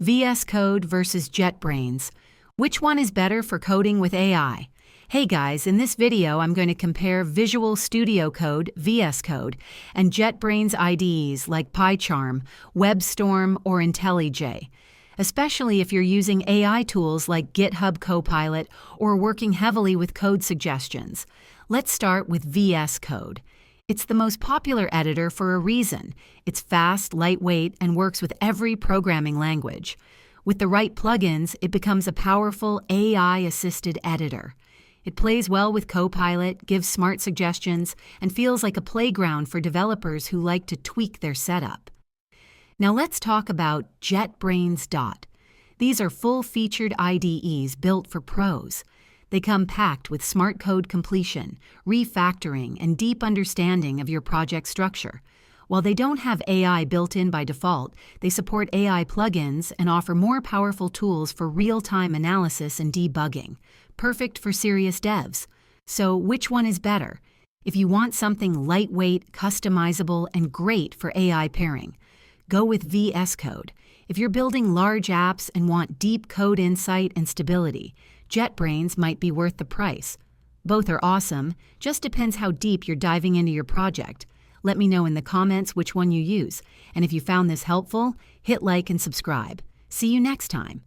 VS Code versus JetBrains. Which one is better for coding with AI? Hey guys, in this video I'm going to compare Visual Studio Code, VS Code, and JetBrains IDEs like PyCharm, WebStorm, or IntelliJ. Especially if you're using AI tools like GitHub Copilot or working heavily with code suggestions. Let's start with VS Code. It's the most popular editor for a reason. It's fast, lightweight, and works with every programming language. With the right plugins, it becomes a powerful AI-assisted editor. It plays well with Copilot, gives smart suggestions, and feels like a playground for developers who like to tweak their setup. Now let's talk about JetBrains. These are full-featured IDEs built for pros. They come packed with smart code completion, refactoring, and deep understanding of your project structure. While they don't have AI built in by default, they support AI plugins and offer more powerful tools for real-time analysis and debugging. Perfect for serious devs. So which one is better? If you want something lightweight, customizable, and great for AI pairing, go with VS Code. If you're building large apps and want deep code insight and stability, JetBrains might be worth the price. Both are awesome, just depends how deep you're diving into your project. Let me know in the comments which one you use, and if you found this helpful, hit like and subscribe. See you next time.